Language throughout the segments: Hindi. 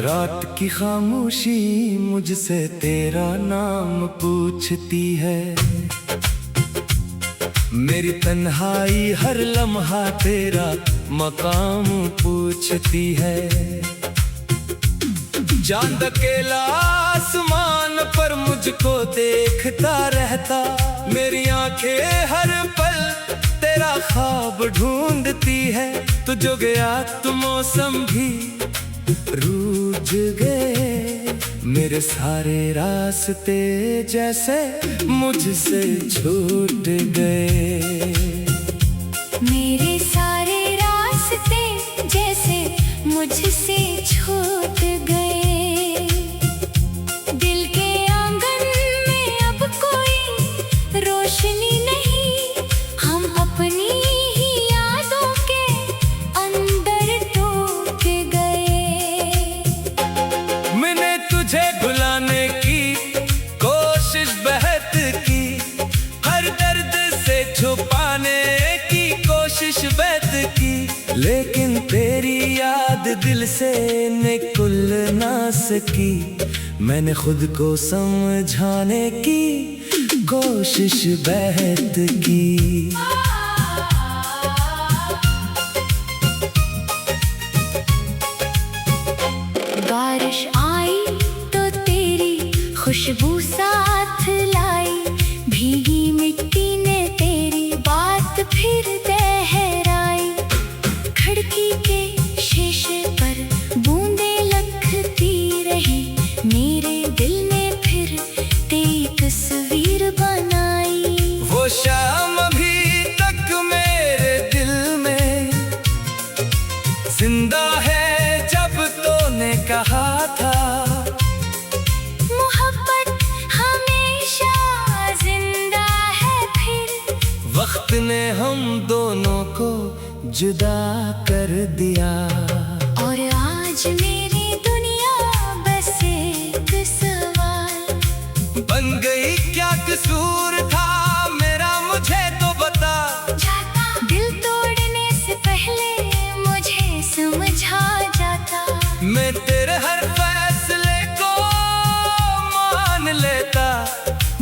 रात की खामोशी मुझसे तेरा नाम पूछती है। मेरी तन्हाई हर लम्हा तेरा मकाम पूछती है। चांद अकेला आसमान पर मुझको देखता रहता, मेरी आंखें हर पल तेरा ख्वाब ढूंढती है। तू जो गया तो मौसम भी रूठ गए, मेरे सारे रास्ते जैसे मुझसे छूट गए। मेरे सारे रास्ते जैसे मुझसे छूट गए। दिल के आंगन में अब कोई रोशनी नहीं, हम अपनी ही यादों के अंदर टूट गए। मैंने तुझे भुलाने की कोशिश बहुत की, हर दर्द से छुपाने की कोशिश बहुत की, लेकिन तेरी याद दिल से निकल ना सकी। मैंने खुद को समझाने की कोशिश बहुत की। बारिश आई तो तेरी खुशबू साथ लाई, भीगी मिट्टी ने तेरी बात फिर दोहराई। खिड़की के शीशे पर बूंदें लगती रही, मेरे दिल ने फिर तेरी तस्वीर बनाई। वो शाम अभी तक मेरे दिल में जिंदा है, जब तूने कहा था मोहब्बत हमेशा जिंदा है। फिर वक्त ने हम दोनों को जुदा कर दिया, और आज मेरी दुनिया बस एक सवाल बन गई। क्या कसूर था मेरा, मुझे तो बता। दिल तोड़ने से पहले मुझे समझा जाता, मैं तेरे हर फैसले को मान लेता।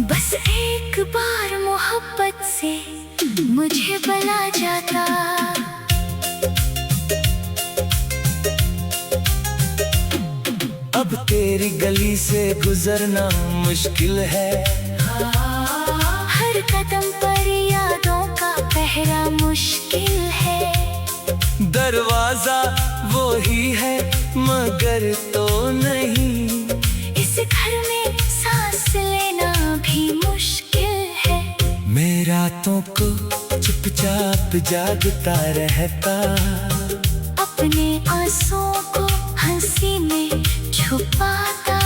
बस एक बार मोहब्बत से मुझे बुला जाता। अब तेरी गली से गुजरना मुश्किल है, हर कदम पर यादों का पहरा मुश्किल है। दरवाजा वो ही है मगर तो नहीं, इस घर में सांस लेना भी मुश्किल है। मैं रातों को चुपचाप जागता रहता, अपने आंसुओं को हंसी में छुपाता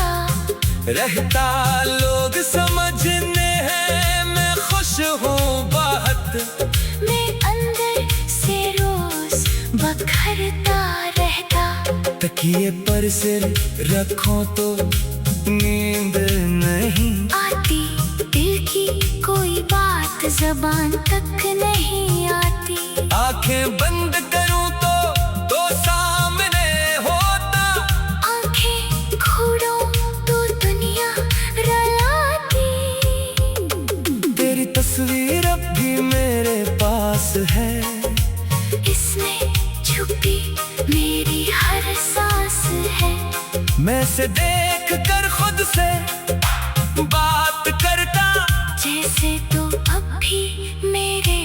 रहता। लोग समझने हैं मैं खुश हूँ बहुत, मैं अंदर से रोज बखरता रहता। तकिए पर सिर रखो तो नींद नहीं आती, दिल की कोई बात ज़बान तक नहीं आती। आंखें बंद करूं तो सामने होता, आंखें खोलूं तो दुनिया रुलाती। तेरी तस्वीर अब भी मेरे पास है, इसमें छुपी मेरी हर सांस है। मैं से देख कर खुद से बात करता, जैसे तो अब भी मेरे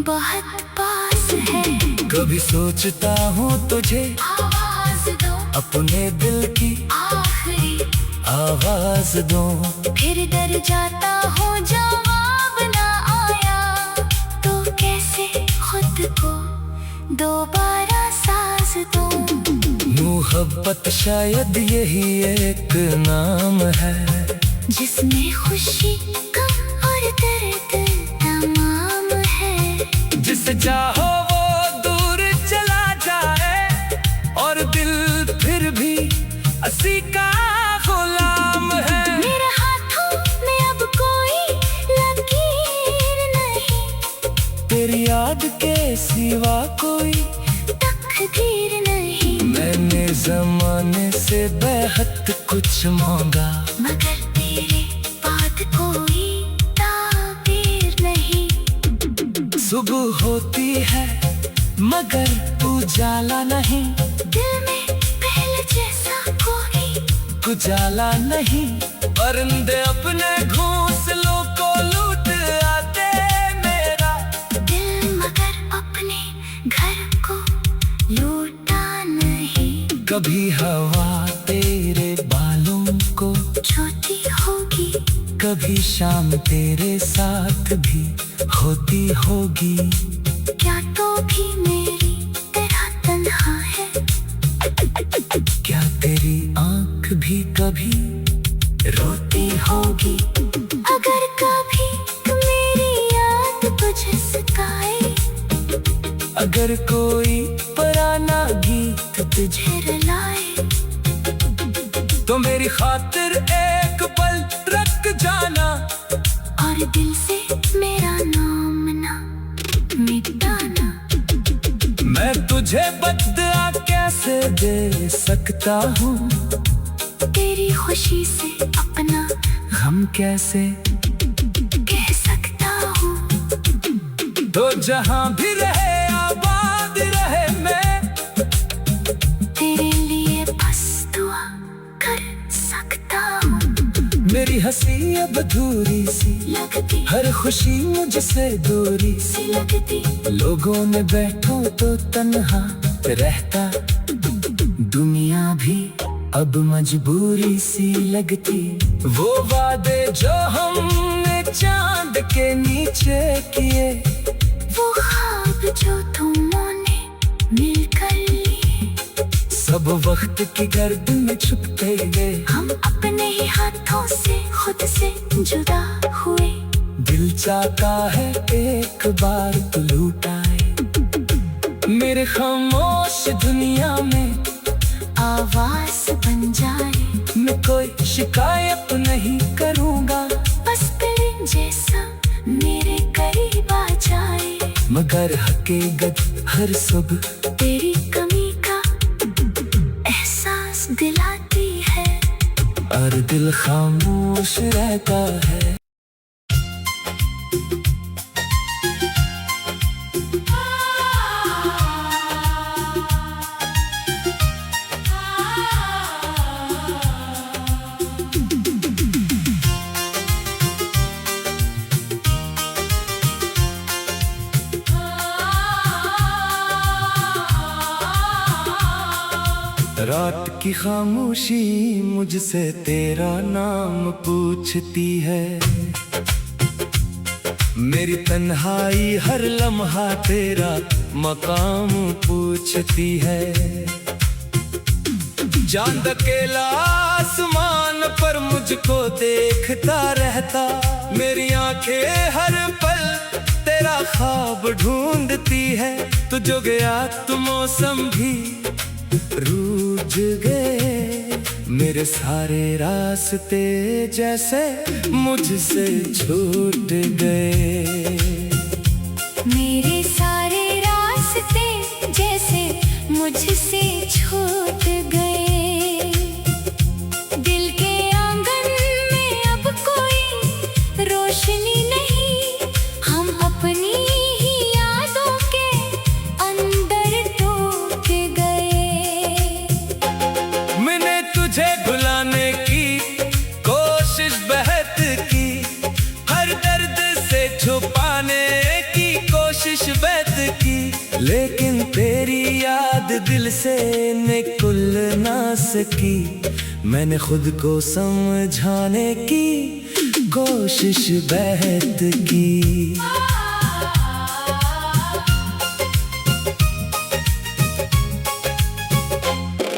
बहुत पास है। कभी सोचता हूँ तुझे आवाज दो, अपने दिल की आखिरी आवाज दूं। फिर डर जाता हूँ जवाब ना आया, तो कैसे खुद को दोबारा साज दूं। मोहब्बत शायद यही एक नाम है, जिसमें खुशी गम और दर्द तमाम है। जिसे चाहो वो दूर चला जाए, और दिल फिर भी असी का गुलाम है। मेरे हाथों में अब कोई लकीर नहीं, तेरी याद के सिवा कोई तकदीर नहीं। मैंने जमाने से बेहद कुछ मांगा, मगर तेरे बाद कोई ताबीर नहीं। सुबह होती है मगर उजाला नहीं, दिल में पहले जैसा कोई उजाला नहीं। परिंदे अपने घोंसलों को लूट आते मेरा दिल, मगर अपने घर को लूटा नहीं। कभी हवा तेरे बालों को छूती होगी, कभी शाम तेरे साथ भी होती होगी। क्या तो भी मेरी तरह तन्हा है? क्या तेरी आंख भी कभी रोती होगी? अगर कभी मेरी याद तुझे सताए, अगर कोई पुराना गीत तुझे रुलाए, तो मेरी खातिर एक पल रख जाना, और दिल से मेरा नाम ना मिटाना। मैं तुझे बदला कैसे दे सकता हूँ, तेरी खुशी से अपना हम कैसे कह सकता हूँ। तो जहाँ भी रहे आबाद रहे, मैं तेरे लिए बस दुआ कर सकता हूँ। मेरी हंसी अब अधूरी सी लगती हर खुशी मुझसे दूरी सी लगती, लोगों में बैठो तो तन्हा रहता, दुनिया भी अब मजबूरी सी लगती। वो वादे जो हमने चांद के नीचे किए, वो ख्वाब जो तुमों ने मिलकर लिए, सब वक्त की गर्द में छुपते गए। हम अपने ही हाथों से खुद से जुदा हुए। दिल चाहता है एक बार तू लूटाए, मेरे खामोश दुनिया में आवाज बन जाए। मैं कोई शिकायत नहीं करूँगा, बस तेरे जैसा मेरे करीब आ जाए। मगर हकीकत हर सुबह तेरी कमी का एहसास दिलाती है, और दिल खामोश रहता है। रात की खामोशी मुझसे तेरा नाम पूछती है, मेरी तन्हाई हर लम्हा तेरा मकाम पूछती है। चांद अकेला आसमान पर मुझको देखता रहता, मेरी आंखें हर पल तेरा ख्वाब ढूंढती है। तू जो गया तो मौसम भी रूठ गए, मेरे सारे रास्ते जैसे मुझसे छूट गए। मेरे सारे रास्ते जैसे मुझसे छूट गए। दिल के आंगन में अब कोई रोशनी नहीं, हम अपनी ही यादों के अंदर टूट गए। मैंने तुझे भुलाने की कोशिश बहुत की, हर दर्द से छुपाने की कोशिश बहुत की, लेकिन तेरी याद दिल से निकल ना सकी। मैंने खुद को समझाने की कोशिश बहुत की।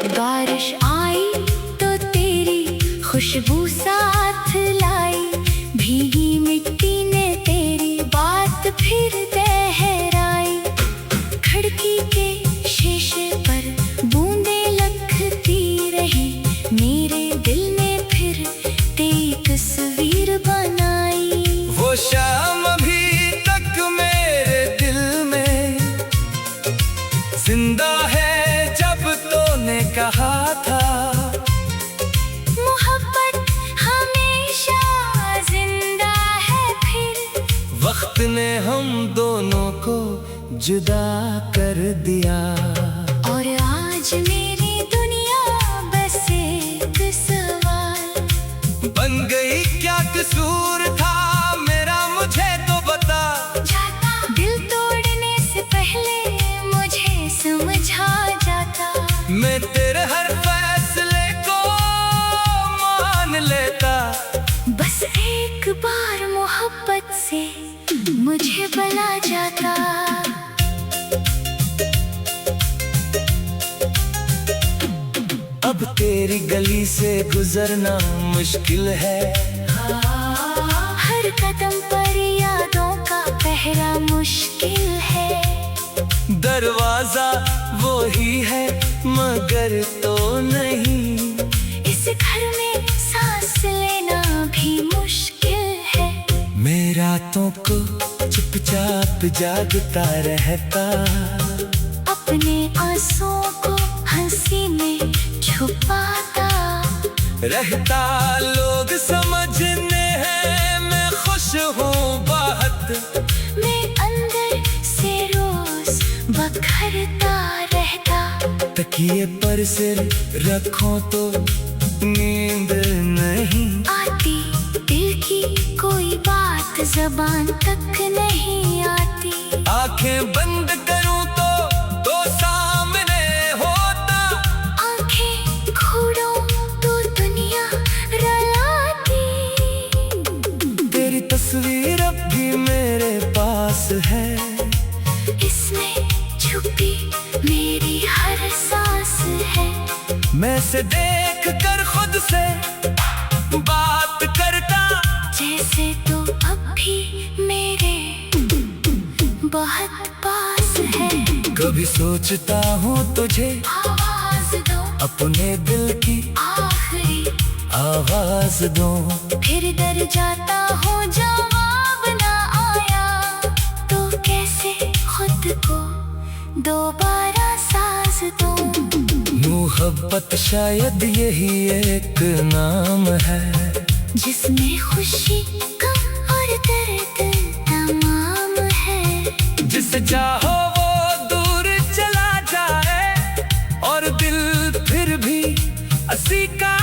बारिश आई तो तेरी खुशबू साथ लाई, भीगी मिट्टी ने तेरी बात फिर दोहराई। खिड़की के शीशे पर बूंदें लगती रही, मेरे दिल में फिर तेरी तस्वीर बनाई। वो शाम अभी तक मेरे दिल में जिंदा है, जब तूने वक्त ने हम दोनों को जुदा कर दिया। और आज मेरी दुनिया बस एक सवाल बन गई, क्या कसूर था मेरा मुझे तो बता। जाता दिल तोड़ने से पहले मुझे समझा जाता। मैं तेरे हर फैसले को मान लेता। बस एक बार मोहब्बत से मुझे बुला जाता। अब तेरी गली से गुजरना मुश्किल है। हर कदम पर यादों का पहरा मुश्किल है। दरवाजा वो ही है मगर तो नहीं। इस घर में सांस लेना भी मुश्किल है। मैं रातों को चुपचाप जागता रहता। अपने आंसुओं को हंसी में छुपाता रहता। लोग समझने हैं मैं खुश हूँ बहुत। मैं अंदर से रोज बखरता रहता। तकिए पर सिर रखो तो नींद नहीं आती। दिल की कोई बात जबान तक नहीं आती। आंखें बंद करूं तो सामने होता। आंखें खोलो तो दुनिया रुलाती। तेरी तस्वीर अब भी मेरे पास है। इसमें छुपी मेरी हर सांस है। मैं से देख कर खुद से बात करता। जैसे तो अब भी मेरे बहुत पास है। कभी सोचता हूँ तुझे आवाज दो अपने दिल की आखिरी। आवाज दो। फिर डर जाता हूँ जवाब ना आया तो कैसे खुद को दोबारा साज दूं। मोहब्बत शायद यही एक नाम है जिसमें खुशी गम और दर्द तमाम है। जिसे चाहो वो दूर चला जाए और दिल फिर भी अस्सी का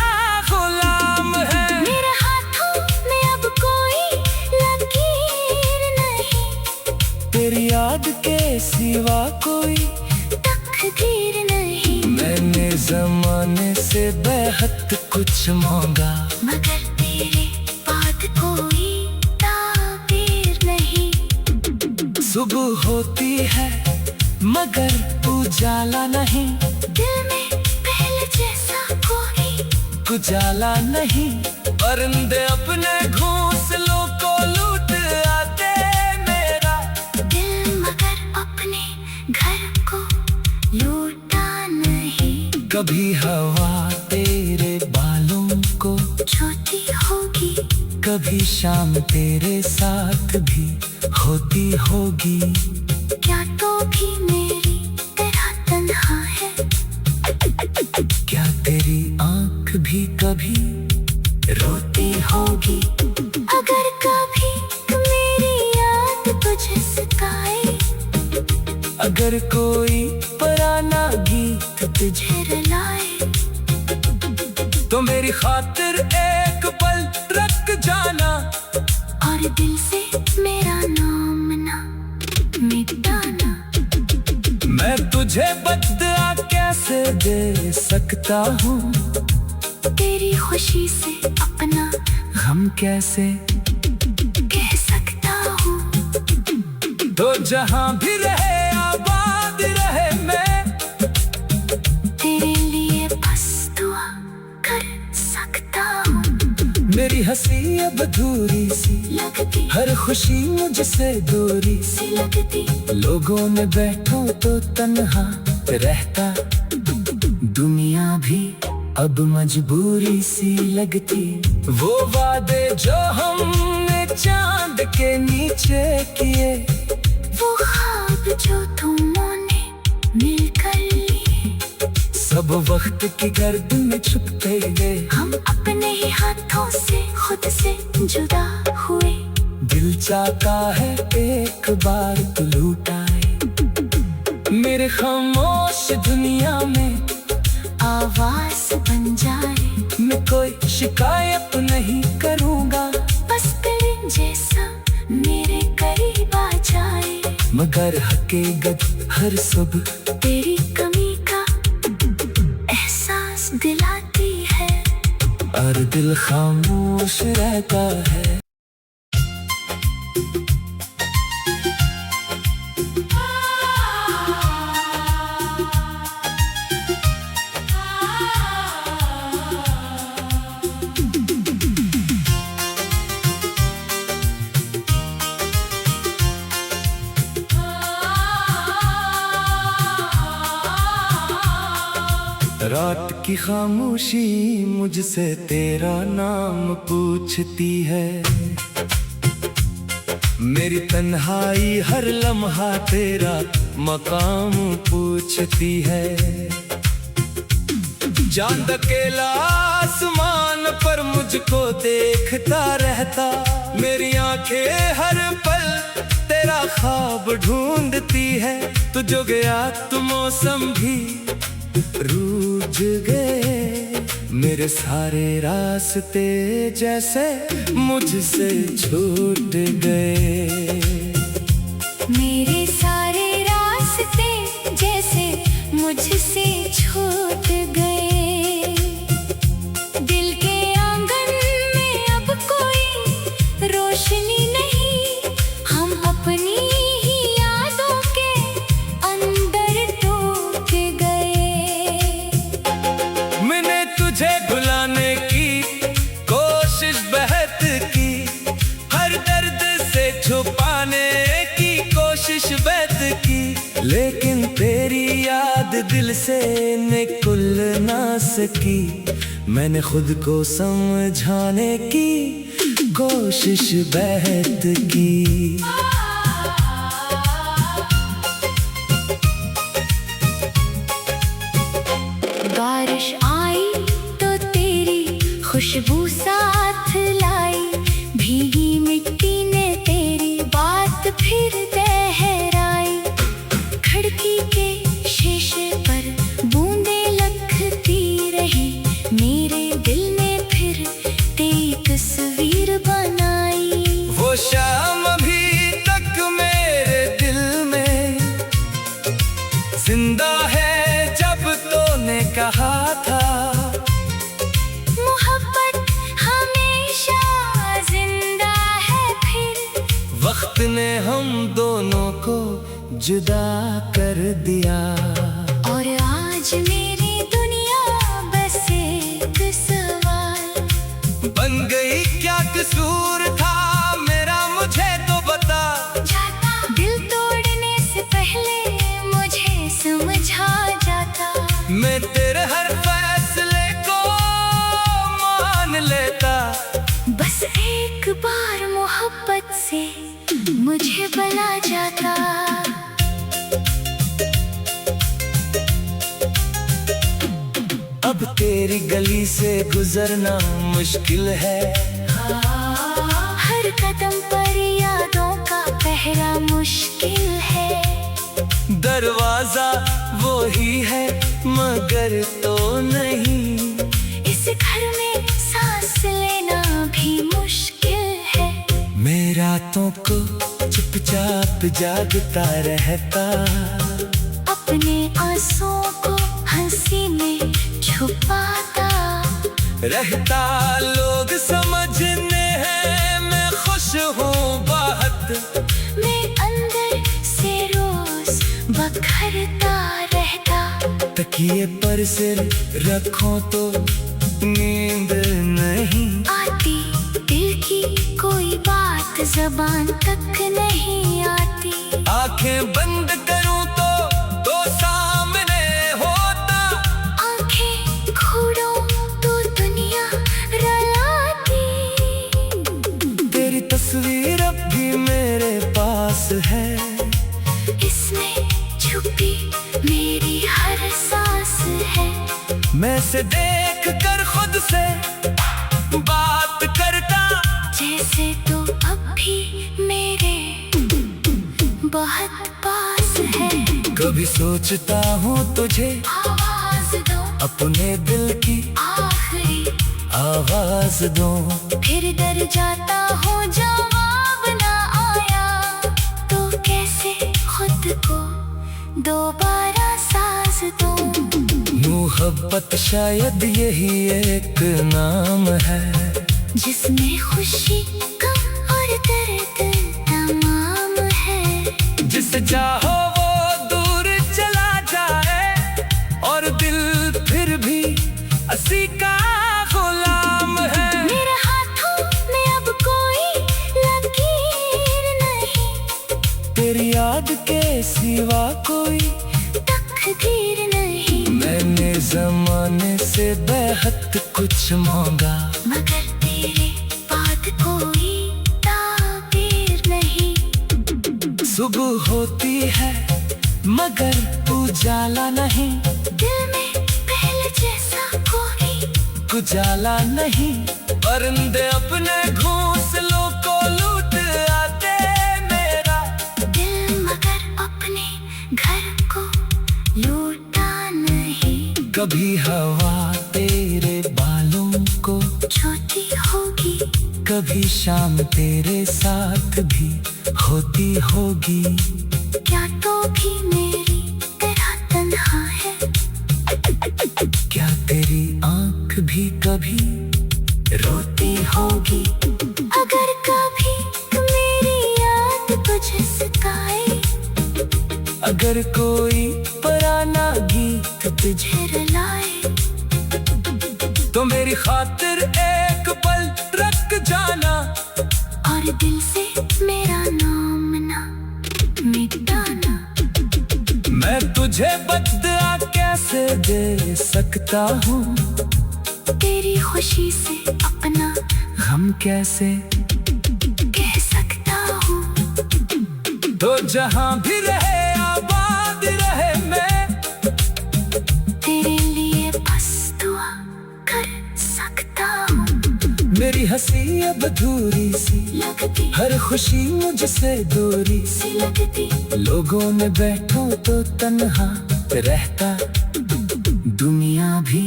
गुलाम है। मेरे हाथों में अब कोई लकीर नहीं। तेरी याद के सिवा कोई तकदीर नहीं। मैंने जमाने से बेहद कुछ मांगा मगर तेरे बाद कोई ताबीर नहीं। सुबह होती है मगर उजाला नहीं। दिल में पहले जैसा कोई उजाला नहीं। परिंदे अपने घोंसलों को लूट आते मेरा दिल मगर अपने घर को लूटा नहीं। कभी हवा तेरे बालों को छूती होगी। कभी शाम तेरे साथ भी होती होगी। क्या तो भी मेरी तरह तन्हा है। क्या तेरी आंख भी कभी रोती होगी। अगर कभी मेरी याद तुझे सताए। अगर कोई पुराना गीत तुझे रुलाए तो मेरी खातिर एक पल रख जाना। और दिल से मेरा नाम ना मिटाना। मैं तुझे बदला कैसे दे सकता हूँ। तेरी खुशी से अपना हम कैसे कह सकता हूँ। तो जहाँ भी रहे आबाद रहे मैं तेरे लिए बस दुआ कर सकता हूँ। मेरी हंसी अब अधूरी सी लगती हर खुशी मुझसे दूरी सी लगती। लोगों में बैठो तो तन्हा रहता। दुनिया भी अब मजबूरी सी लगती। वो वादे जो हमने चांद के नीचे किए। वो ख्वाब जो तुमने मिलकर लिए। सब वक्त की गर्द में छुपते गए। हम अपने ही हाथों से खुद से जुदा हुए। दिल दिल चाहता है एक बार तू लूट आए, मेरे खामोश दुनिया में आवाज बन जाए। मैं कोई शिकायत नहीं करूँगा, बस तेरे जैसा मेरे करीब आ जाए। मगर हकीकत हर सुबह तेरी कमी का एहसास दिलाती है, और दिल खामोश रहता है। रात की खामोशी मुझसे तेरा नाम पूछती है, मेरी तन्हाई हर लम्हा तेरा मकाम पूछती है। चांद अकेला आसमान पर मुझको देखता रहता, मेरी आंखें हर पल तेरा ख्वाब ढूंढती है। तू जो गया तो मौसम भी रूठ गए, मेरे सारे रास्ते जैसे मुझसे छूट गए। मेरे सारे रास्ते जैसे मुझसे छूट गए। दिल के आंगन में अब कोई रोशनी नहीं, हम अपनी ही यादों के अंदर टूट गए। मैंने तुझे भुलाने की कोशिश बहुत की, हर दर्द से छुपाने की कोशिश बहुत की, लेकिन तेरी याद दिल से निकल ना सकी। मैंने खुद को समझाने की कोशिश बहुत की। बारिश आई तो तेरी खुशबू साथ लाई, भीगी मिट्टी ने तेरी बात फिर दोहराई। खिड़की के शीशे पर बूंदें लगती रही, मेरे दिल ने फिर तेरी तस्वीर बनाई। वो शाम अभी तक मेरे दिल में जिंदा है, जब तूने कहा था मोहब्बत हमेशा जिंदा है। फिर वक्त ने हम दोनों को जुदा कर दिया, और आज मेरी दुनिया बस एक सवाल बन गई। क्या कसूर था मेरा, मुझे तो बता। दिल तोड़ने से पहले मुझे समझा जाता, मैं तेरे हर फैसले को मान लेता। बस एक बार मोहब्बत से मुझे बुला जाता। अब तेरी गली से गुजरना मुश्किल है, हर कदम पर यादों का पहरा मुश्किल है। दरवाजा वो ही है मगर तो नहीं, इस घर में सांस लेना भी मुश्किल है। मैं रातों को चुपचाप जागता रहता, अपने आंसुओं को हंसी में छुपाता रहता। लोग समझने हैं मैं खुश हूँ बहुत, मैं अंदर से रोज बखरता रहता। तकिए पर सिर रखो तो नींद नहीं आती, दिल की कोई बात जबान तक नहीं आती। आंखें बंद करूं तो सामने होता, आंखें खोलो तो दुनिया रुलाती। तेरी तस्वीर अब भी मेरे पास है, इसमें छुपी मेरी हर सांस है। मैं से देख कर खुद से बात करता, जैसे तो अब भी बहुत पास है। कभी सोचता हूँ तुझे आवाज दो, अपने दिल की आखिरी आवाज दो। फिर डर जाता हूँ जवाब ना आया, तो कैसे खुद को दोबारा साज दूं। मोहब्बत शायद यही एक नाम है, जिसमें खुशी गम और दर्द तमाम है। जिसे चाहो वो दूर चला जाए, और दिल फिर भी अस्सी का गुलाम है। मेरे हाथों में अब कोई लकीर नहीं, तेरी याद के सिवा कोई तकदीर नहीं। मैंने जमाने से बेहद कुछ मांगा, मगर तेरे बाद कोई ताबीर नहीं। सुबह होती है मगर उजाला नहीं, दिल में पहले जैसा कोई उजाला नहीं। परिंदे अपने घोंसलों को लूट आते, मेरा दिल मगर अपने घर को लूटा नहीं। कभी हवा तेरे बालों को छूती होगी, कभी शाम तेरे साथ भी होती होगी। क्या तो भी मेरी तरह तन्हा है। क्या तेरी आंख भी कभी रोती होगी। अगर कभी मेरी याद तुझे सताए, अगर कोई पुराना गीत तुझे रुलाए, तो मेरी खातिर एक पल रख जाना, और दिल से मेरा नाम ना मिटाना। मैं तुझे बदला कैसे दे सकता हूँ, तेरी खुशी से अपना गम कैसे कह सकता हूँ। तो जहाँ भी रहे आबाद रहे, मैं तेरे लिए बस दुआ कर सकता हूँ। मेरी हंसी अब अधूरी सी लगती हर खुशी मुझसे दूरी सी लगती, लोगों में बैठो तो तन्हा रहता, दुनिया भी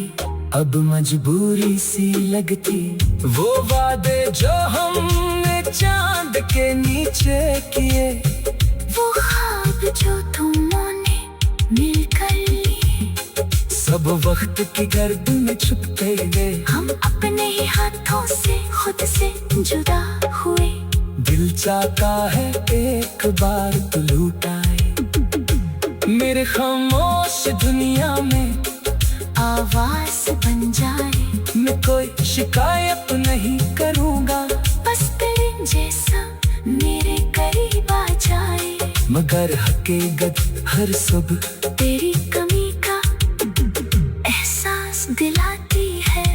अब मजबूरी सी लगती। वो वादे जो हमने चांद के नीचे किए, वो ख्वाब जो तुमने मिलकर लिए, सब वक्त की गर्द में छुपते गए। हम अपने ही हाथों से खुद से जुदा हुए। दिल चाहता है एक बार तो लूटाए, मेरे खामोश दुनिया में आवाज बन जाए। मैं कोई शिकायत नहीं करूँगा, बस तेरे जैसा मेरे करीब आ जाए। मगर हकीकत हर सुबह तेरी कमी का एहसास दिलाती है,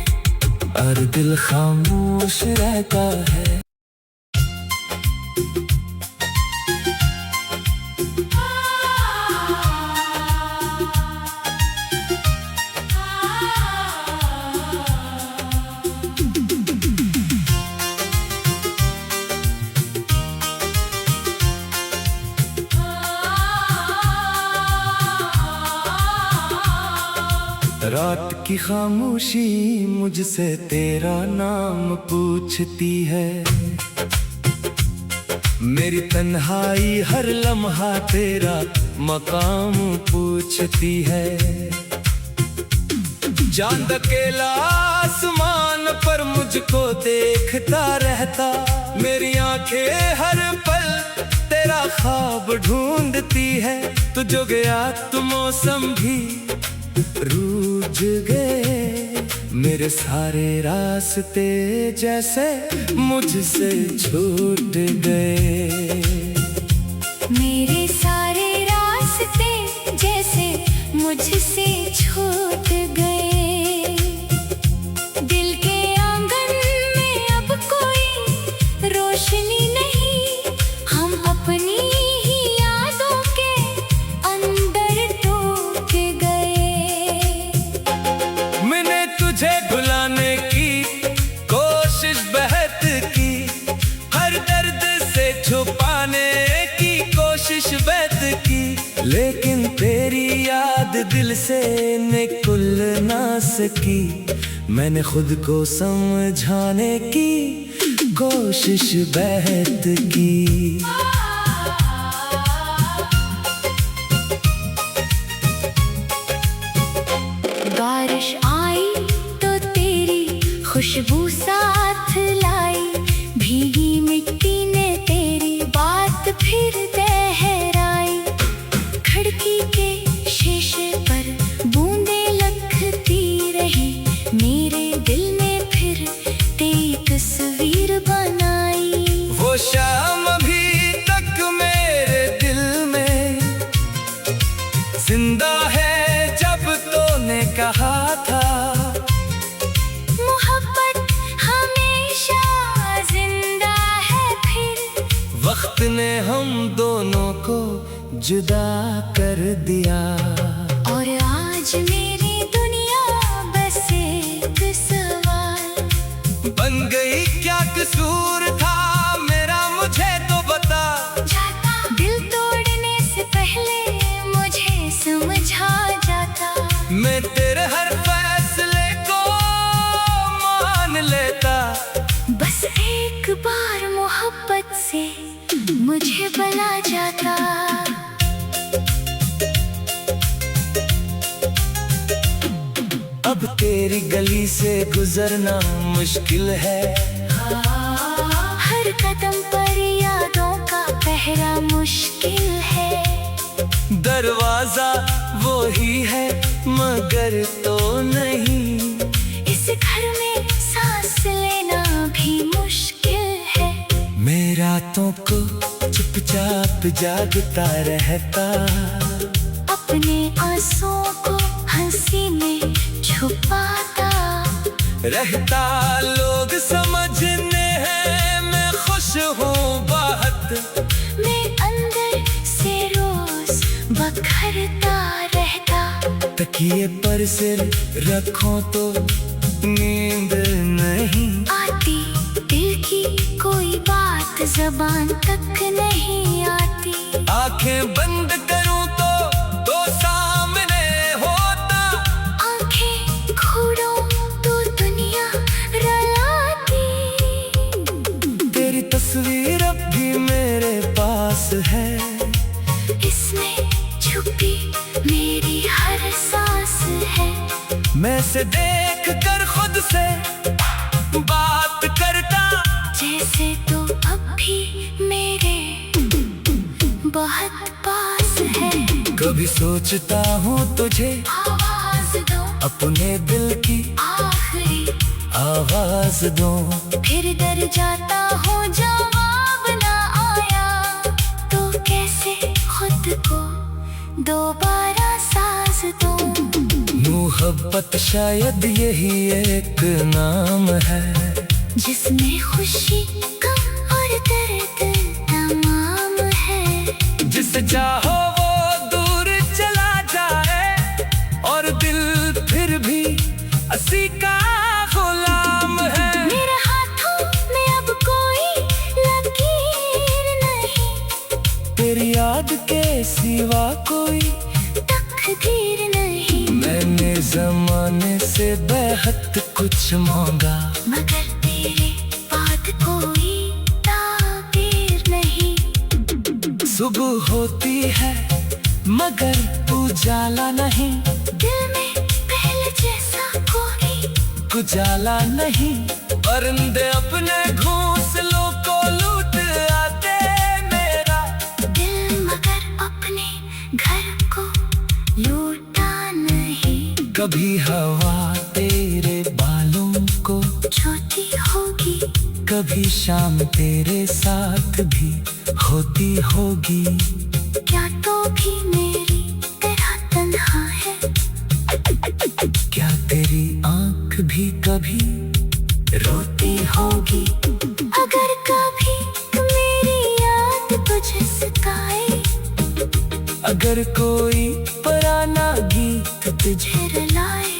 और दिल खामोश रहता है। रात की खामोशी मुझसे तेरा नाम पूछती है, मेरी तन्हाई हर लम्हा तेरा मकाम पूछती है। चांद अकेला आसमान पर मुझको देखता रहता, मेरी आंखें हर पल तेरा ख्वाब ढूंढती है। तू जो गया तो मौसम भी रूठ गए, मेरे सारे रास्ते जैसे मुझसे छूट गए। मेरे सारे रास्ते जैसे मुझसे छूट गए। दिल के आंगन में अब कोई रोशनी नहीं, हम अपनी ही यादों के अंदर टूट गए। मैंने तुझे भुलाने की कोशिश बहुत की, हर दर्द से छुपाने की कोशिश कोशिश बेत की, लेकिन तेरी याद दिल से निकल ना सकी। मैंने खुद को समझाने की कोशिश बेत की। बारिश आई तो तेरी खुशबू साथ लाई, भीगी मिट्टी ने तेरी बात फिर दोहराई। खिड़की के शीशे पर बूंदें लखती रही, मेरे दिल ने फिर तेरी तस्वीर बनाई। वो शाम अभी तक मेरे दिल में जिंदा है, जब तूने कहा था मोहब्बत हमेशा जिंदा है। फिर वक्त ने हम दोनों को जुदा कर दिया, और आज मेरी दुनिया बस एक सवाल बन गई। क्या कसूर था मेरा, मुझे तो बता। दिल तोड़ने से पहले मुझे समझा जाता, मैं तेरे हर फैसले को मान लेता। बस एक बार मोहब्बत से मुझे बुला जाता। अब तेरी गली से गुजरना मुश्किल है, हर कदम पर यादों का पहरा मुश्किल है। दरवाजा वो ही है मगर तो नहीं, इस घर में सांस लेना भी मुश्किल है। मैं रातों को चुपचाप जागता रहता, अपने आंसुओं को हंसी में छुपाता रहता। लोग समझने हैं मैं खुश हूँ बहुत, मैं अंदर से रोज बखरता रहता। तकिए पर सिर रखो तो नींद नहीं आती, दिल की कोई बात जबान तक नहीं आती। आंखें बंद करूं तो सामने होता, आंखें खोलूं तो दुनिया रुलाती। तेरी तस्वीर अब भी मेरे पास है, इसमें छुपी मेरी हर सांस है। मैं से देख कर खुद से बात करता, जैसे तो अब भी मेरे बहुत पास है। कभी सोचता हूँ तुझे आवाज दो, अपने दिल की आखिरी आवाज दूं। फिर डर जाता हूँ जवाब ना आया, तो कैसे खुद को दोबारा साज दूं। मोहब्बत शायद यही एक नाम है, जिसमें खुशी गम और दर्द तमाम है। जिसे चाहो वो दूर चला जाए, और दिल फिर भी उसी का गुलाम है। मेरे हाथों में अब कोई लकीर नहीं, तेरी याद के सिवा कोई तकदीर नहीं। मैंने जमाने से बेहद कुछ मांगा, मगर तेरे बाद कोई ताबीर नहीं। सुबह होती है मगर उजाला नहीं, दिल में पहले जैसा कोई उजाला नहीं। परिंदे अपने घोंसलों को लूट आते मेरा दिल, मगर अपने घर को लूटा नहीं। कभी हवा तेरे बालों को छूती होगी, कभी शाम तेरे साथ भी होती होगी। क्या तो भी मेरी तरह तन्हा है, क्या तेरी आंख भी कभी रोती होगी। अगर कभी मेरी याद तुझे सताए, अगर कोई पुराना गीत तुझे रुलाए,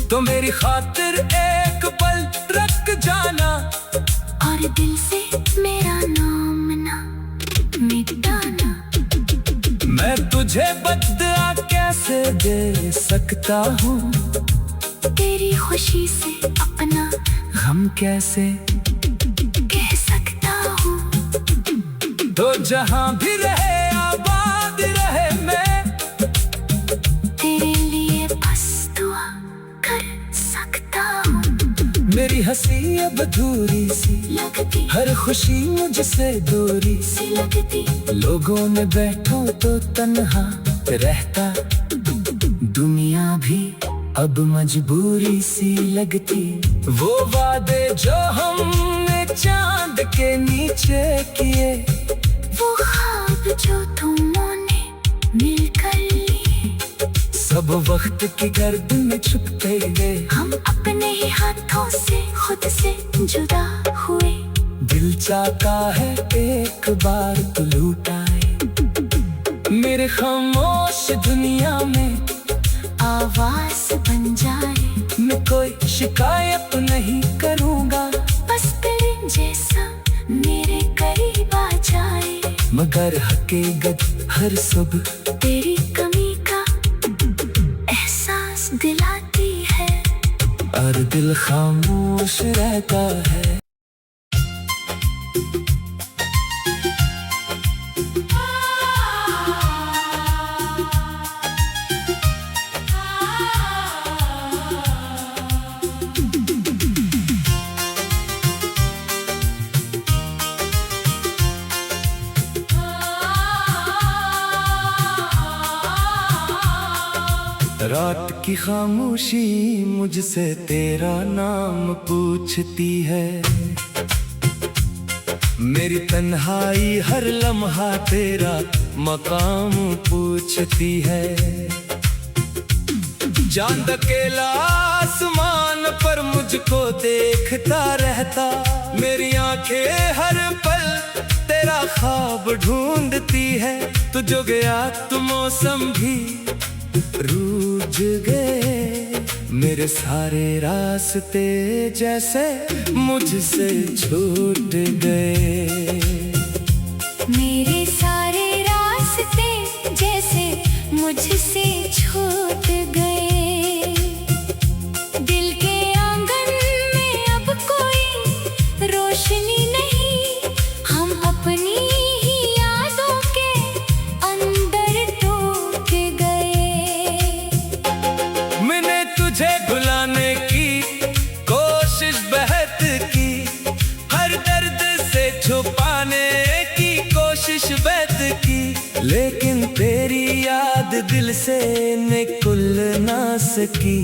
तो मेरी खातिर एक पल रख जाना, और दिल से मेरा नाम ना मिटे। तुझे बदला कैसे दे सकता हूँ, तेरी खुशी से अपना हम कैसे कह सकता हूँ। तो जहाँ भी रहे आबाद रहे मैं, तेरे लिए बस दुआ कर सकता हूँ। मेरी हंसी अब अधूरी सी लगती हर खुशी मुझसे दूरी सी लगती, लोगों में बैठो तो तन्हा रहता, दुनिया भी अब मजबूरी सी लगती। वो वादे जो हमने चांद के नीचे किए, वो ख्वाब जो तुमों ने मिलकर लिए, सब वक्त की गर्द में छुपते गए। हम अपने ही हाथों से खुद से जुदा हुए। दिल चाहता है एक बार तू लूट आए, मेरे खामोश दुनिया में आवाज बन जाए। मैं कोई शिकायत नहीं करूँगा, बस तेरे जैसा मेरे करीब आ जाए। मगर हकीकत हर सुबह तेरी कमी का एहसास दिलाती है, और दिल खामोश रहता है। रात की खामोशी मुझसे तेरा नाम पूछती है, मेरी तन्हाई हर लम्हा तेरा मकाम पूछती है। चांद अकेला आसमान पर मुझको देखता रहता, मेरी आंखें हर पल तेरा ख्वाब ढूंढती है। तू जो गया तो मौसम भी रूठ गए, मेरे सारे रास्ते जैसे मुझसे छूट गए। मेरे सारे रास्ते जैसे मुझसे छूट गए। दिल के आंगन में अब कोई रोशनी नहीं, हम अपनी ही यादों के अंदर टूट गए। मैंने तुझे भुलाने की कोशिश बहुत की, हर दर्द से छुपाने की कोशिश बहुत की, लेकिन तेरी याद दिल से निकल ना सकी।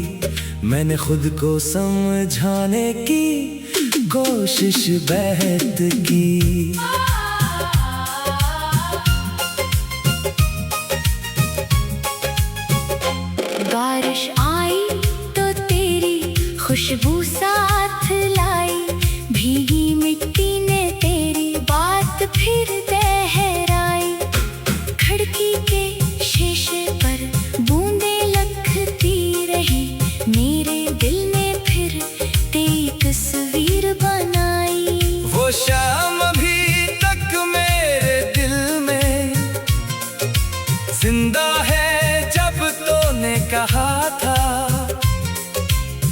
मैंने खुद को समझाने की कोशिश बहुत की। बारिश आई तो तेरी खुशबू साथ लाई, भीगी मिट्टी ने तेरी बात फिर दोहराई। खिड़की के शीशे पर बूंदें लगती रही, मेरे दिल ने फिर तेरी तस्वीर बनाई। वो शाम अभी तक मेरे दिल में जिंदा है, जब तूने कहा था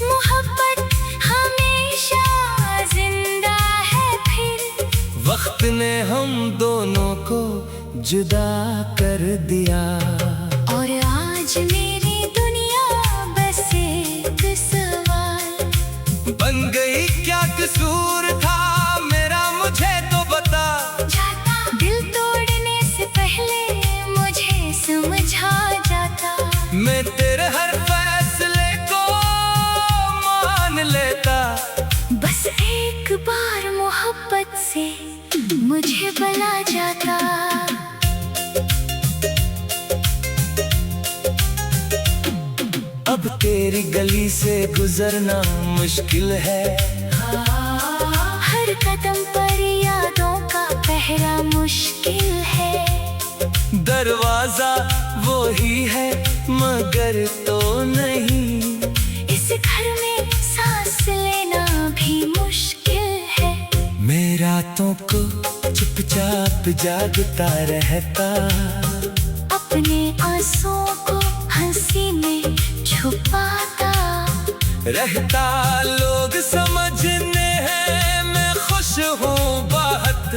मोहब्बत हमेशा जिंदा है। फिर वक्त ने हम दोनों को जुदा कर दिया, और आज मेरी दुनिया बस एक सवाल बन गई। क्या कसूर था मेरा मुझे तो बता, दिल तोड़ने से पहले मुझे समझा जाता। मैं तेरे हर फैसले को मान लेता। बस एक बार मोहब्बत से मुझे भुला जाता। अब तेरी गली से गुजरना मुश्किल है, हर कदम पर यादों का पहरा मुश्किल है। दरवाजा वो ही है मगर तो नहीं, इस घर में सांस लेना भी मुश्किल है। मैं रातों को चुपचाप जागता रहता, अपने आंसुओं को हंसी में छुपाता रहता। लोग समझने हैं मैं खुश हूँ बहुत,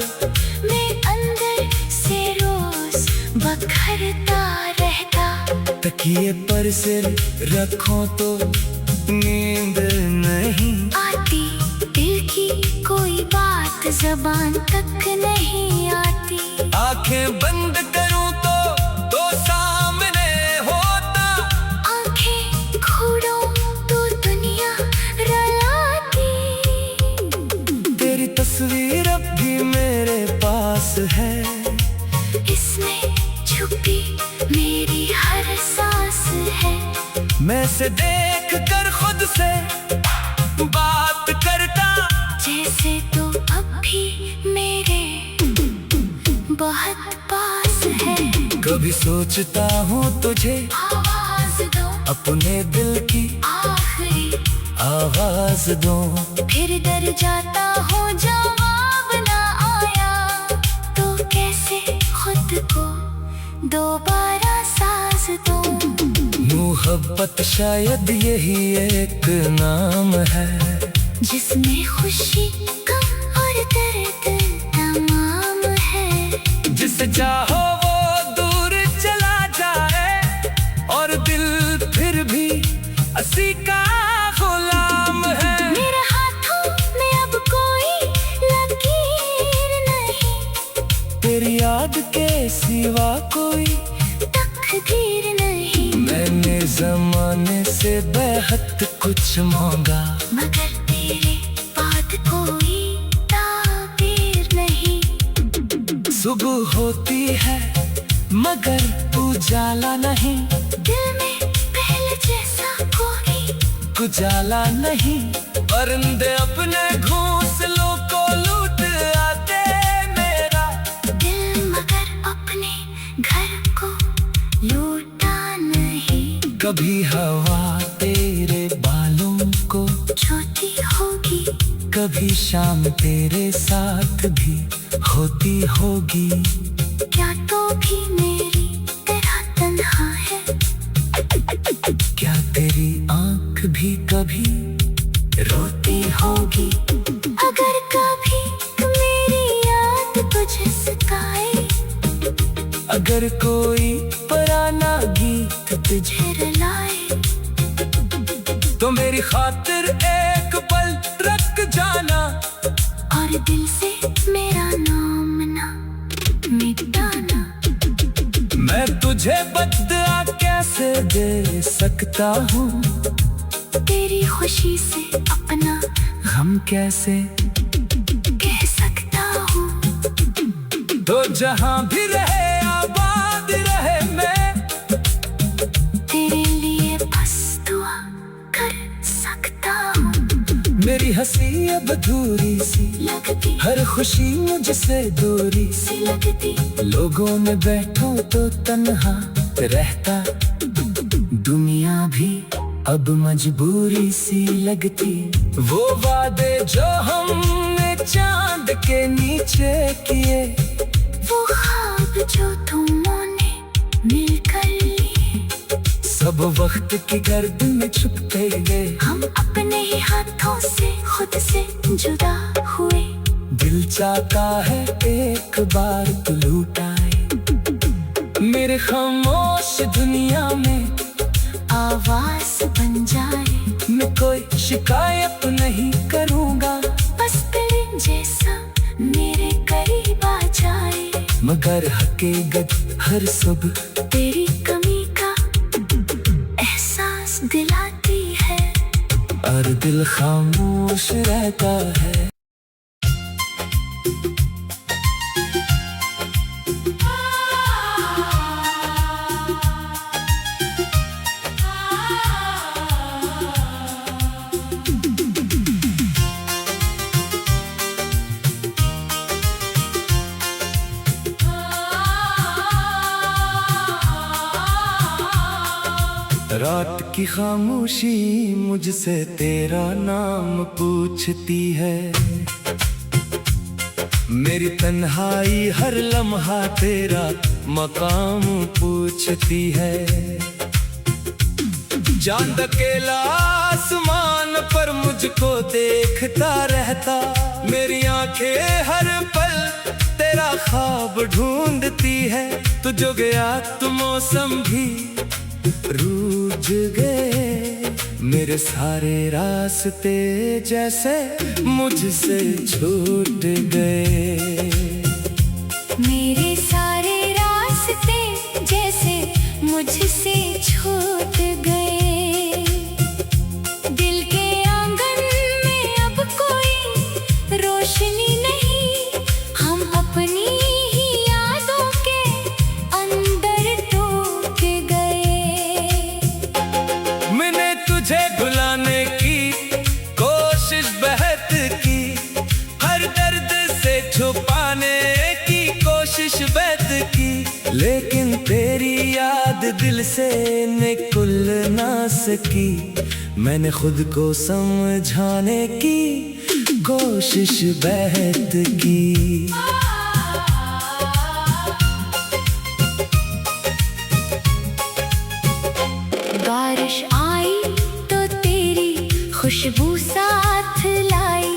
मैं अंदर से रोज बखरता रहता। तकिए पर सिर रखो तो नींद नहीं आती, दिल की कोई बात जबान तक नहीं आती। आंखें बंद करूं तो सामने होता, आंखें खोलो तो दुनिया रुलाती। तेरी तस्वीर अब भी मेरे पास है, इसमें छुपी मेरी हर सांस है। मैं से देख कर खुद से बात करता, जैसे तो अब भी मेरे बहुत पास है। कभी सोचता हूँ तुझे आवाज दो, अपने दिल की आखिरी आवाज दो। फिर डर जाता हूँ जवाब ना आया, तो कैसे खुद को दोबारा साज दूं। मोहब्बत शायद यही एक नाम है, जिसमें खुशी गम और दर्द तमाम है। जिसे चाहो वो दूर चला जाए, और दिल फिर भी अस्सी का गुलाम है। मेरे हाथों में अब कोई लकीर नहीं, तेरी याद के सिवा कोई तकदीर नहीं। मैंने जमाने से बेहद कुछ मांगा, मगर तेरे बाद कोई ताबीर नहीं। सुबह होती है मगर उजाला नहीं, दिल में पहले जैसा कोई उजाला नहीं। परिंदे अपने घोंसलों को लूट आते मेरा, दिल मगर अपने घर को लूटा नहीं। कभी हवा तेरे बालों को छोटी होगी, कभी शाम तेरे साथ भी होती होगी। क्या तो भी मेरी तरह तन्हा है, क्या तेरी आंख भी कभी रोती होगी। अगर कभी मेरी याद तुझे सताए, अगर कोई पुराना गीत तुझे रुलाए, तो मेरी खातिर एक पल रख जाना, और दिल से मेरा नाम ना मिटाना। मैं तुझे बदला कैसे दे सकता हूँ, तेरी खुशी से अपना हम कैसे कह सकता हूँ। तो जहाँ भी रहे आबाद रहे, मैं तेरे लिए बस दुआ कर सकता हूँ। मेरी हंसी अब अधूरी सी लगती हर खुशी मुझसे दूरी सी लगती, लोगों में बैठो तो तन्हा रहता, दुनिया भी अब मजबूरी सी लगती। वो वादे जो हमने चांद के नीचे किए, वो ख्वाब जो तुमों ने मिलकर लिए, सब वक्त की गर्द में छुपते गए। हम अपने ही हाथों से खुद से जुदा हुए। दिल चाहता है एक बार तू लूटाए, मेरे खामोश दुनिया में आवाज बन जाए। मैं कोई शिकायत नहीं करूँगा, बस तेरे जैसा मेरे करीब आ जाए। मगर हकीकत हर सुबह तेरी कमी का एहसास दिलाती है, और दिल खामोश रहता है। रात की खामोशी मुझसे तेरा नाम पूछती है, मेरी तन्हाई हर लम्हा तेरा मकाम पूछती है। चांद अकेला आसमान पर मुझको देखता रहता, मेरी आंखें हर पल तेरा ख्वाब ढूंढती है। तू जो गया तो मौसम भी रूठ गए, मेरे सारे रास्ते जैसे मुझसे छूट गए। मेरे सारे रास्ते जैसे मुझसे छूट गए। दिल के आंगन में अब कोई रोशनी नहीं, हम अपनी ही यादों के अंदर टूट गए। मैंने तुझे भुलाने की कोशिश बहुत की, हर दर्द से छुपाने की कोशिश बहुत की, लेकिन तेरी याद दिल से निकल ना सकी। मैंने खुद को समझाने की कोशिश बहुत की। बारिश आई तो तेरी खुशबू साथ लाई,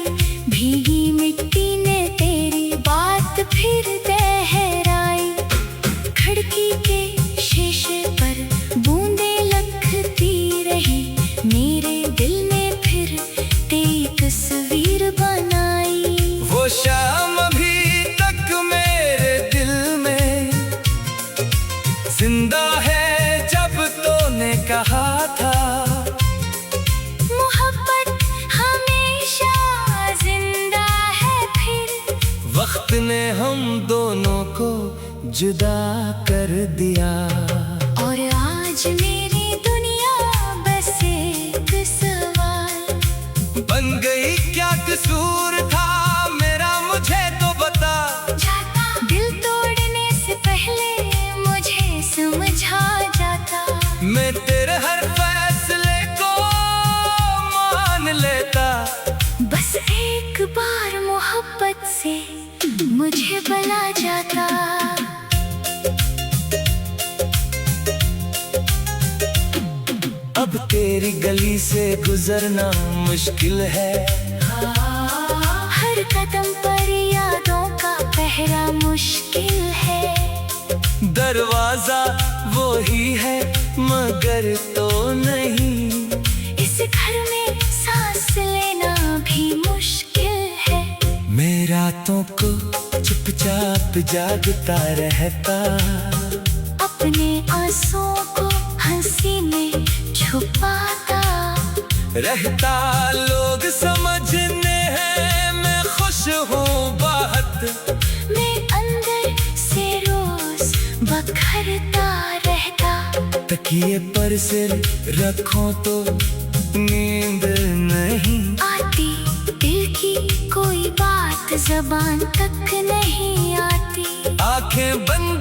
भीगी मिट्टी ने तेरी बात फिर दोहराई। खिड़की के शीशे पर बूंदें लगती रही, मेरे दिल ने फिर तेरी तस्वीर बनाई। वो शाम अभी तक मेरे दिल में जिंदा है, जब तूने कहा था मोहब्बत हमेशा जिंदा है। फिर वक्त ने हम दोनों को जुदा कर दिया, और आज मेरी दुनिया बस एक सवाल बन गई। क्या कसूर था मेरा, मुझे तो बता। दिल तोड़ने से पहले मुझे समझा जाता, मैं तेरे हर फैसले को मान लेता। बस एक बार मोहब्बत से मुझे भुला जाता। अब तेरी गली से गुजरना मुश्किल है, हर कदम पर यादों का पहरा मुश्किल है। दरवाजा वो ही है मगर तो नहीं, इस घर में सांस लेना भी मुश्किल है। मैं रातों को चुपचाप जागता रहता, अपने आंसुओं को हंसी में छुपाता रहता। लोग समझने हैं मैं खुश हूँ बहुत, मैं अंदर से रोज बखरता रहता। तकिए पर सिर रखो तो नींद नहीं आती, दिल की कोई बात जबान तक नहीं आती। आंखें बंद